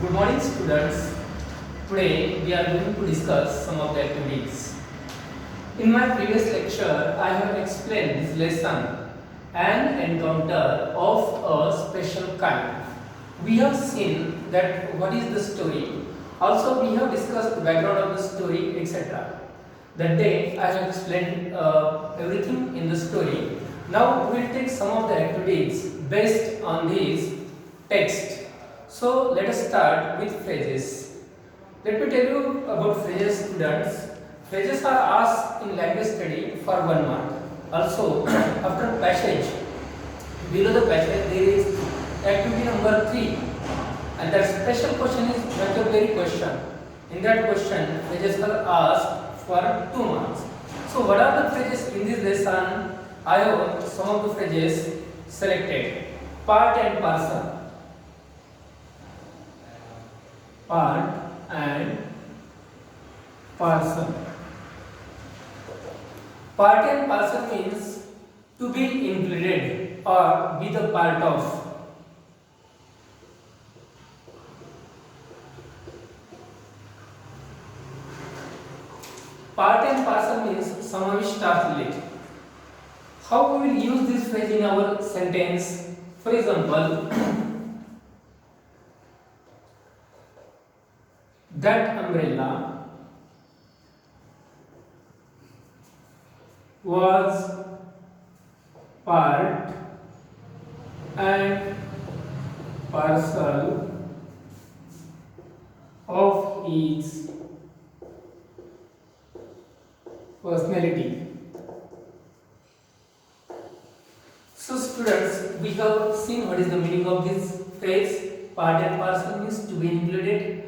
Good morning, students. Today we are going to discuss some of the activities. In my previous lecture, I have explained this lesson, an encounter of a special kind. We have seen that what is the story. Also, we have discussed the background of the story, etc. That day, I have explained everything in the story. Now, we will take some of the activities based on this text. So let us start with phrases. Let me tell you about phrases, students. Phrases are asked in language study for 1 month. Also, after passage, below the passage there is activity number 3, and that special question is vocabulary question. In that question, phrases are asked for 2 months. So what are the phrases in this lesson? I have some of the phrases selected. Part and parcel. Part and parcel. Part and parcel means to be included or be the part of. Part and parcel means samavishtarthilit. How we will use this phrase in our sentence? For example, that umbrella was part and parcel of its personality. So students, we have seen what is the meaning of this phrase. Part and parcel means to be included.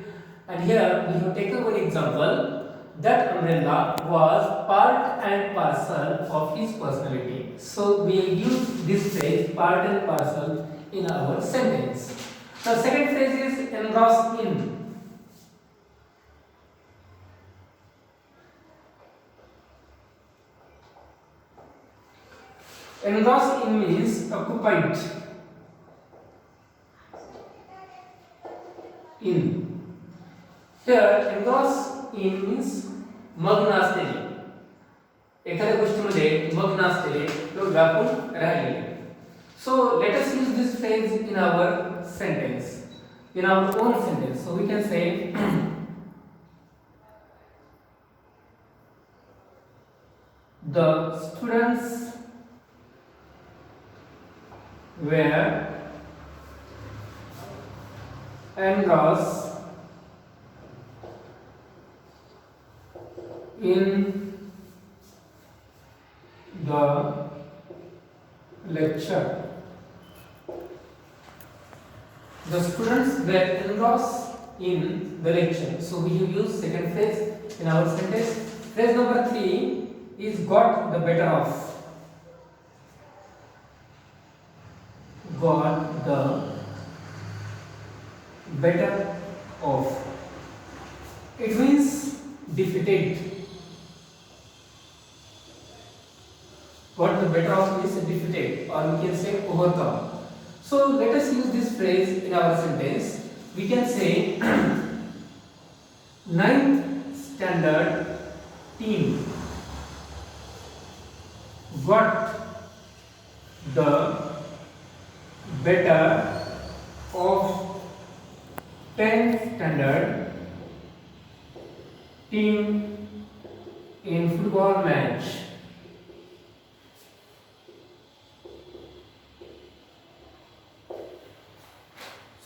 And here we have taken one example. That umbrella was part and parcel of his personality. So we use this phrase part and parcel in our sentence. The second phrase is engross in. Engross in means occupied in. Here engross in means मग्न असलेले, एखाद्या गोष्टीमध्ये मग्न असलेले किंवा व्यापून राहिलेले. So let us use this phrase in our sentence, in our own sentence. So we can say the students were engrossed in the lecture. The students were engrossed in the lecture. So we have used second phrase in our sentence. Phrase number 3 is got the better of. Got the better of. It means defeated. Got the better of means defeated, or we can say overcome. So let us use this phrase in our sentence. We can say 9th standard team got the better of 10th standard team in football match.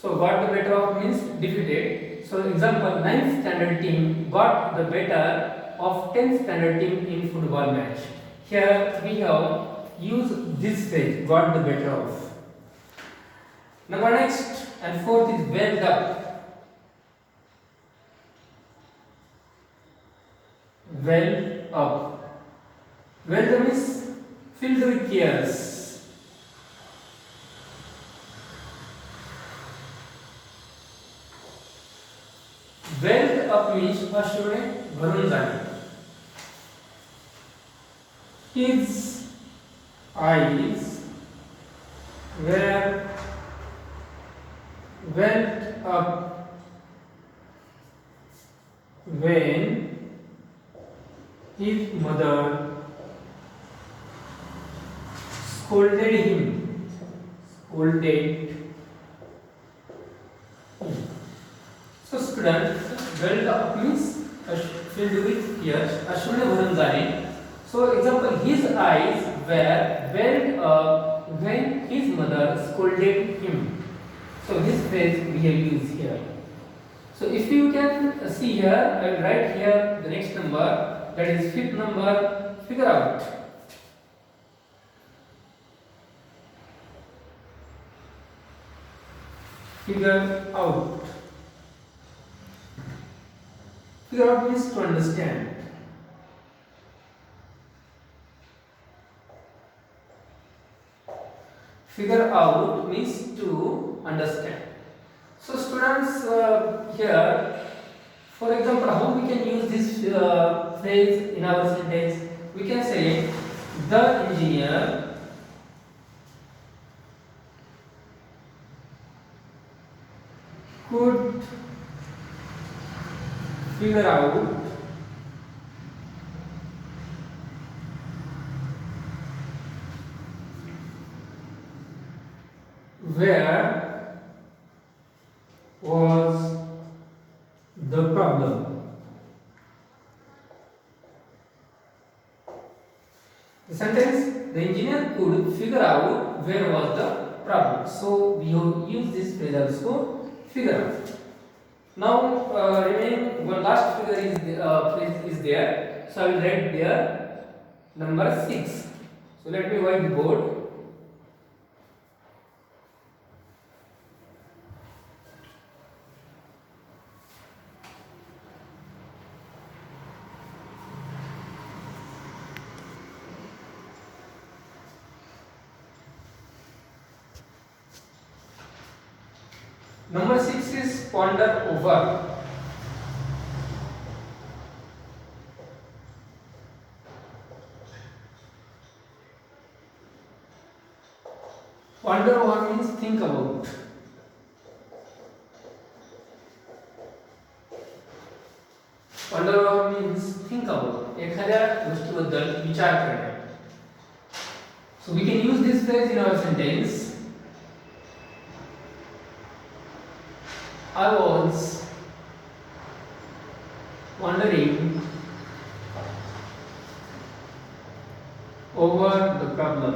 So got the better of means defeated. So example, 9th standard team got the better of 10th standard team in football match. Here we have used this phrase, got the better of. Number next and fourth is welled up. Welled up. Welled means filled with tears. Welled up means अश्रूने भरून जाणे. His eyes were welled up when his mother scolded him. Scolded him. So student, welled up means filled with tears. अश्रूने भरून जाणे. So example, his eyes were welled up when his mother scolded him. So this phrase we have used here. So if you can see here, I will write here the next number, that is fifth number. Figure out. Figure out. Figure out means to understand. Figure out means to understand. So students, here, for example, how we can use this phrase in our sentence? We can say the engineer could figure out where was the problem. The sentence, the engineer could figure out where was the problem. So we have used this phrase also, figure out. Now remaining one last figure is phrase is there. So I will write there number 6. So let me white the board. Number 6 is ponder over. Ponder over means think about. Ponder over means think about. एखाद्या गोष्टीबद्दल विचार करणे. So we can use this phrase in our sentence. I was wondering over the problem.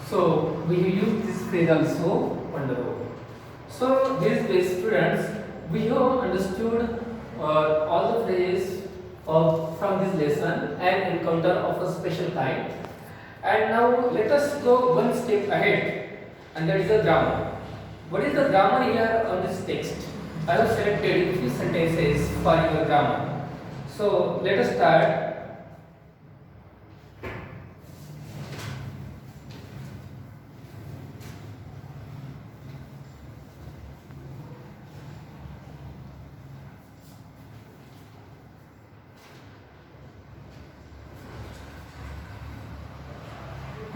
So we use this phrase also, wonder over. So these days, students, we have understood all the phrases from this lesson and encounter of a special kind. And now let us go one step ahead, and that is the grammar. What is the grammar here on this text? I have selected few sentences for your grammar. So let us start.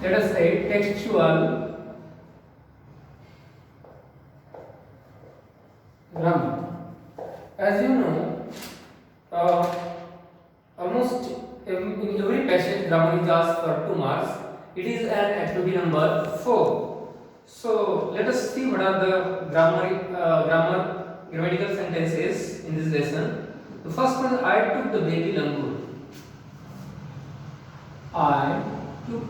Let us say textual grammar. As you know, almost in every passage grammar is asked for 2 marks. It is an activity number 4. So let us see what are the grammatical sentences in this lesson. The first one, I took the baby langur. I took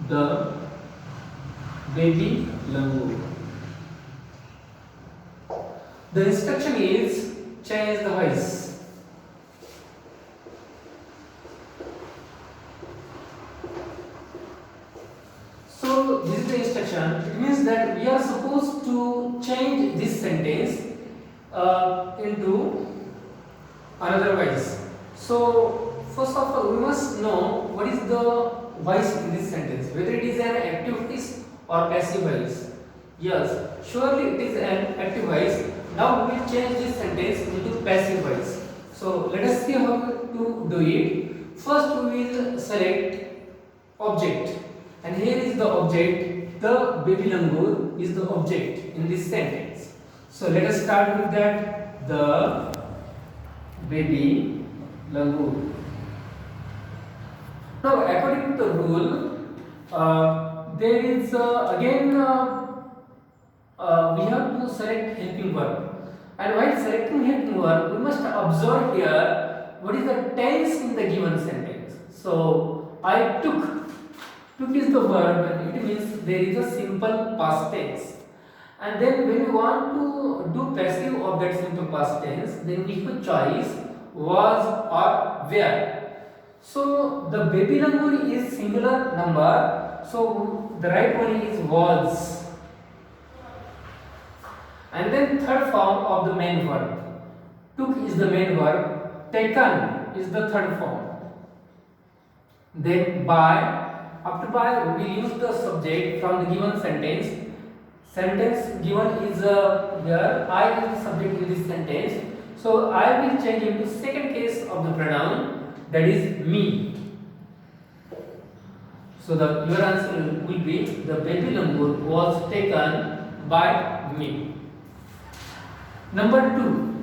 the baby langur. The instruction is change the voice. So this is the instruction. It means that we are supposed to change this sentence into another voice. So first of all, we must know what is the voice in this sentence, whether it is an active voice or passive voice. Yes, surely it is an active voice. Now we will change this sentence into passive voice. So let us see how to do it. First we will select object, and here is the object the baby langur is the object in this sentence. So let us start with that. The baby langur. Now, according to the rule, there is again we have to select helping verb, and while selecting helping verb, we must observe here what is the tense in the given sentence. So I took. Took is the verb, and it means there is a simple past tense. And then when we want to do passive of that simple past tense, then we have a choice was or where. So the baby langur is singular number, so the right one is was. And then third form of the main verb. Took is the main verb, taken is the third form. Then by. After by, we will use the subject from the given sentence. Sentence given is here. I is the subject in this sentence. So I will change into second case of the pronoun, that is me. So your answer will be the baby langur was taken by me. Number 2,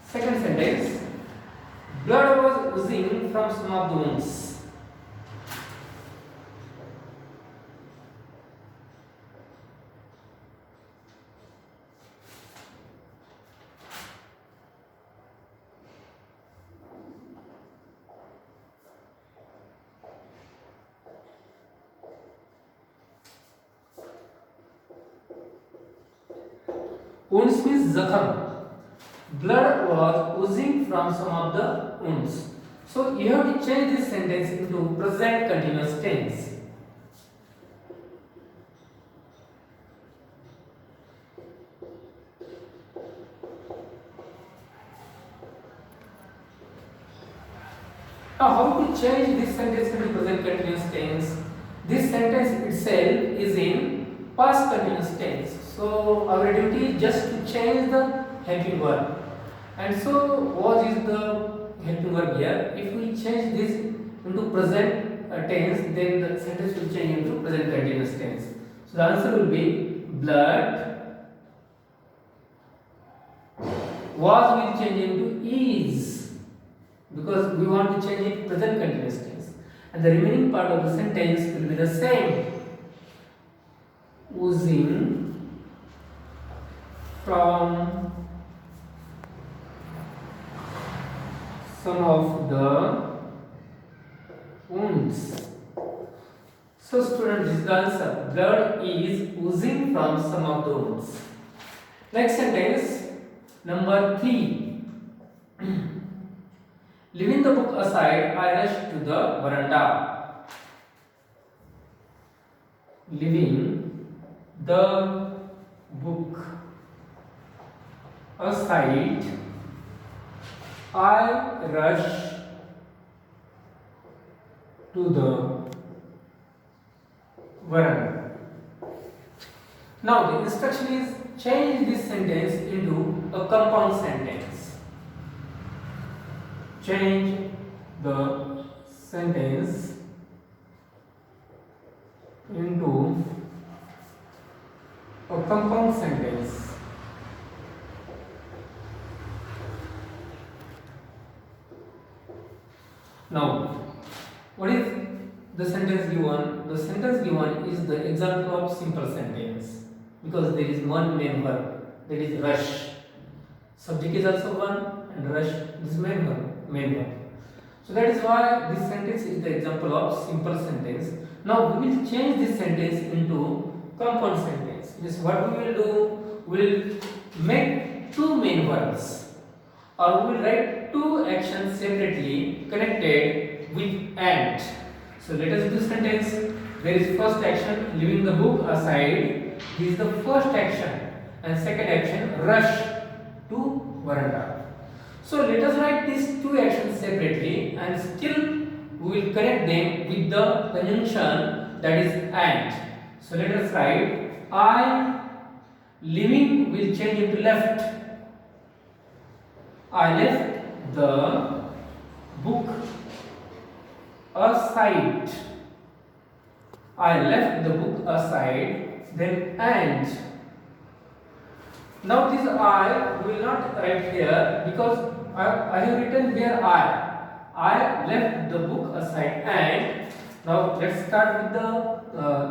second sentence. Blood was oozing from some of the wounds. Wounds means zakham. Blood was oozing from some of the wounds. So you have to change this sentence into present continuous tense. Now how to change this sentence into present continuous tense? This sentence itself is in past continuous tense. So our duty is just to change the helping verb. And so was is the helping verb here. If we change this into present tense, then the sentence will change into present continuous tense. So the answer will be blood was will change into is, because we want to change it to present continuous tense. And the remaining part of the sentence will be the same. Oozing from some of the wounds. So students, this is the answer. Blood is oozing from some of the wounds. Next sentence, number 3. Leaving the book aside, I rushed to the veranda. Leaving the book aside, I rush to the veranda. Now the instruction is change this sentence into a compound sentence. Change the sentence into a compound sentence. Now, what is the sentence given? The sentence given is the example of simple sentence, because there is one main verb, that is rush. Subject is also one, and rush is main verb. So that is why this sentence is the example of simple sentence. Now we will change this sentence into compound sentence. Means what we will do, we will make two main verbs, or we will write two actions separately connected with and. So let us do sentence. There is first action, leaving the book aside. This is the first action, and second action, rush to veranda. So let us write these two actions separately, and still we will connect them with the conjunction, that is and. So let us write I leaving will change into left. I left the book aside. I left the book aside then and. Now this I will not write here because I have written here I left the book aside, and now let's start with the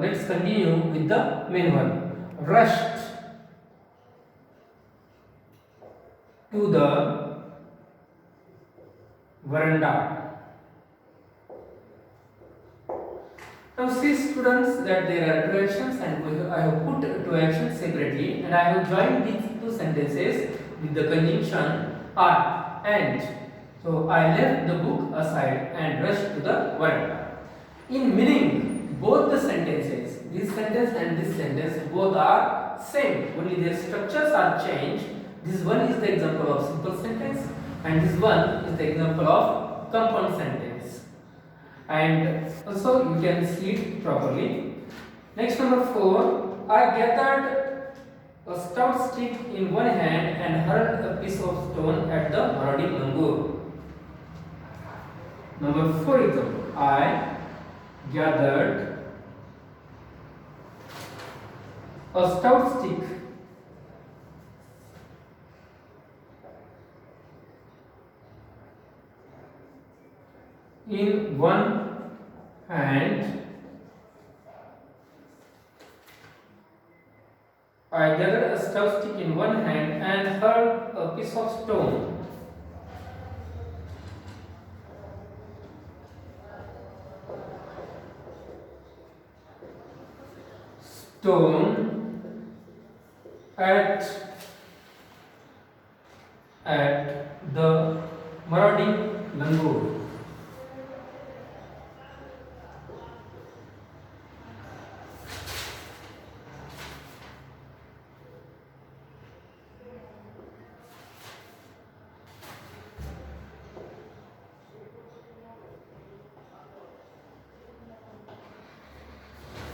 let's continue with the main one. Rushed to the veranda. Now see students that there are two actions, and I have put two actions separately, and I have joined these two sentences with the conjunction are and. So I left the book aside and rushed to the veranda. In meaning, both the sentences, this sentence and this sentence, both are same, only their structures are changed. This one is the example of simple sentence, and this one is the example of compound sentence. And also you can see it properly. Next, number 4. I gathered a stout stick in one hand and hurled a piece of stone at the marauding langur. Number 4 example. I gathered a stout stick in one hand. I gathered a stout stick in one hand and hurled a piece of stone. At the marauding langur.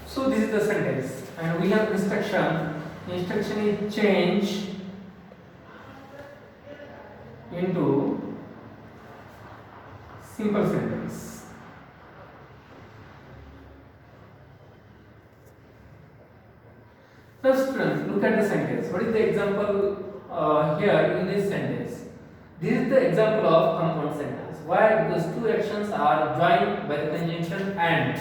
So this is the sentence, and we have instruction. Instruction is change into simple sentence. Now students, look at the sentence. What is the example here in this sentence? This is the example of compound sentence. Why? Because two actions are joined by the conjunction and.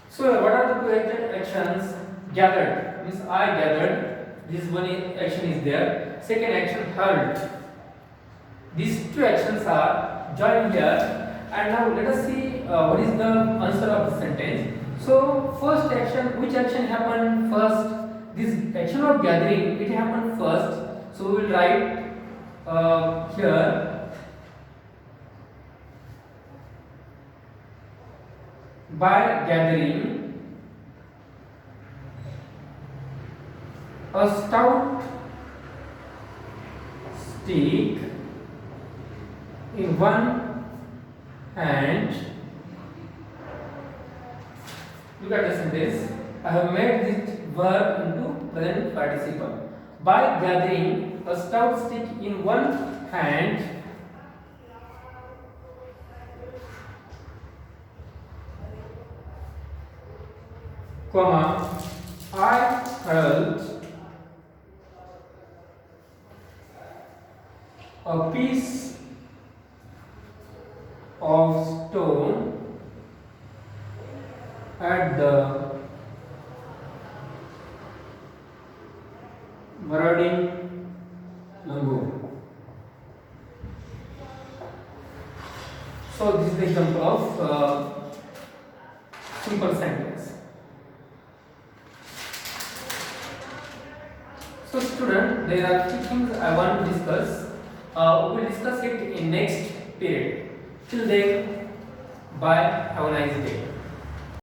So what are the two actions? Gathered means I gathered. This one action is there. Second action hurled. These two actions are joined here. And now let us see what is the answer of the sentence. So first action, which action happened first? This action of gathering, it happened first. So we will write here by gathering a stout stick in one hand. Look at the sentence. I have made this verb into present participle. By gathering a stout stick in one hand, comma, I hurled a piece of stone at the marauding langur. So this is the example of simple sentence. So student, there are three things I want to discuss. We will discuss it in next period. Till then, bye. Have a nice day.